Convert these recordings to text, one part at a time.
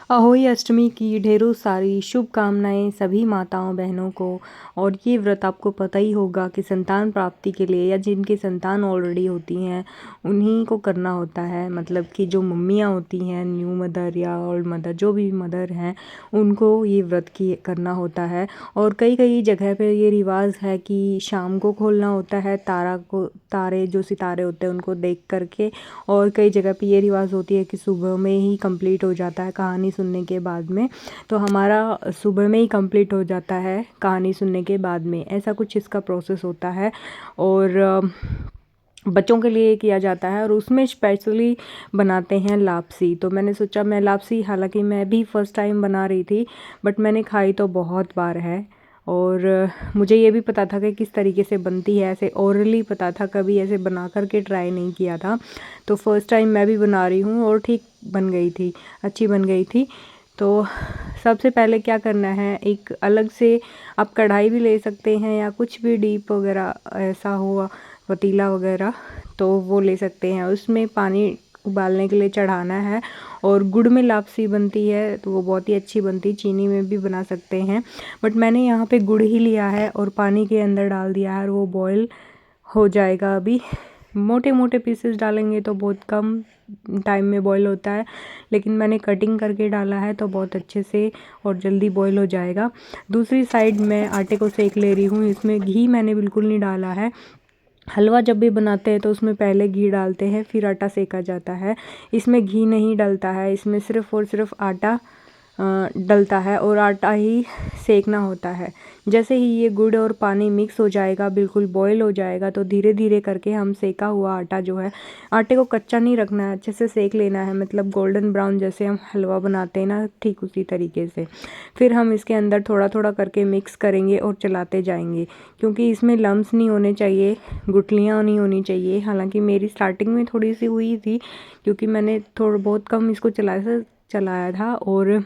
अहोई अष्टमी की ढेरों सारी शुभकामनाएं सभी माताओं बहनों को। और ये व्रत आपको पता ही होगा कि संतान प्राप्ति के लिए या जिनकी संतान ऑलरेडी होती हैं उन्हीं को करना होता है। मतलब कि जो मम्मियाँ होती हैं, न्यू मदर या ओल्ड मदर, जो भी मदर हैं, उनको ये व्रत की करना होता है। और कई कई जगह पे ये रिवाज है कि शाम को खोलना होता है तारे जो सितारे होते हैं उनको देख करके। और कई जगह पे ये रिवाज होती है कि सुबह में ही कंप्लीट हो जाता है कहानी सुनने के बाद में। तो हमारा सुबह में ही कंप्लीट हो जाता है कहानी सुनने के बाद में, ऐसा कुछ इसका प्रोसेस होता है। और बच्चों के लिए किया जाता है और उसमें स्पेशली बनाते हैं लापसी। तो मैंने सोचा मैं लापसी, हालांकि मैं भी फर्स्ट टाइम बना रही थी, बट मैंने खाई तो बहुत बार है। और मुझे ये भी पता था कि किस तरीके से बनती है, ऐसे ओरली पता था, कभी ऐसे बना करके ट्राई नहीं किया था। तो फर्स्ट टाइम मैं भी बना रही हूँ और ठीक बन गई थी, अच्छी बन गई थी। तो सबसे पहले क्या करना है, एक अलग से आप कढ़ाई भी ले सकते हैं या कुछ भी डीप वगैरह ऐसा हुआ पतीला वगैरह, तो वो ले सकते हैं। उसमें पानी उबालने के लिए चढ़ाना है। और गुड़ में लापसी बनती है तो वो बहुत ही अच्छी बनती है, चीनी में भी बना सकते हैं, बट मैंने यहाँ पे गुड़ ही लिया है और पानी के अंदर डाल दिया है और वो बॉईल हो जाएगा। अभी मोटे मोटे पीसेस डालेंगे तो बहुत कम टाइम में बॉईल होता है, लेकिन मैंने कटिंग करके डाला है तो बहुत अच्छे से और जल्दी बॉईल हो जाएगा। दूसरी साइड मैं आटे को सेक ले रही हूँ। इसमें घी मैंने बिल्कुल नहीं डाला है। हलवा जब भी बनाते हैं तो उसमें पहले घी डालते हैं फिर आटा सेका जाता है। इसमें घी नहीं डलता है, इसमें सिर्फ़ और सिर्फ आटा डलता है और आटा ही सेकना होता है। जैसे ही ये गुड़ और पानी मिक्स हो जाएगा, बिल्कुल बॉईल हो जाएगा, तो धीरे धीरे करके हम सेका हुआ आटा जो है, आटे को कच्चा नहीं रखना है, अच्छे से सेक लेना है, मतलब गोल्डन ब्राउन जैसे हम हलवा बनाते हैं ना, ठीक उसी तरीके से। फिर हम इसके अंदर थोड़ा थोड़ा करके मिक्स करेंगे और चलाते जाएंगे, क्योंकि इसमें लम्स नहीं होने चाहिए, गुठलियाँ नहीं होनी चाहिए। हालांकि मेरी स्टार्टिंग में थोड़ी सी हुई थी क्योंकि मैंने थोड़ा बहुत कम इसको चलाया था, और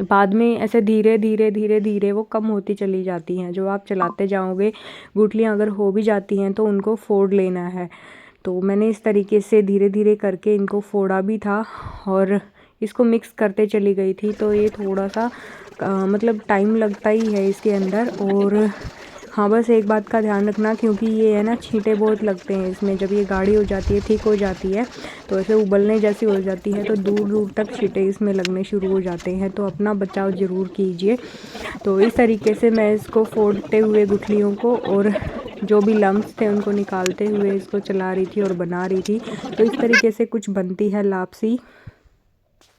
बाद में ऐसे धीरे धीरे धीरे धीरे वो कम होती चली जाती हैं। जो आप चलाते जाओगे, गुठलियाँ अगर हो भी जाती हैं तो उनको फोड़ लेना है। तो मैंने इस तरीके से धीरे धीरे करके इनको फोड़ा भी था और इसको मिक्स करते चली गई थी। तो ये थोड़ा सा मतलब टाइम लगता ही है इसके अंदर। और हाँ, बस एक बात का ध्यान रखना, क्योंकि ये है ना, छींटे बहुत लगते हैं इसमें। जब ये गाढ़ी हो जाती है, थिक हो जाती है, तो ऐसे उबलने जैसी हो जाती है, तो दूर दूर तक छींटे इसमें लगने शुरू हो जाते हैं। तो अपना बचाव ज़रूर कीजिए। तो इस तरीके से मैं इसको फोड़ते हुए गुठलियों को और जो भी लम्स थे उनको निकालते हुए इसको चला रही थी और बना रही थी। तो इस तरीके से कुछ बनती है लापसी।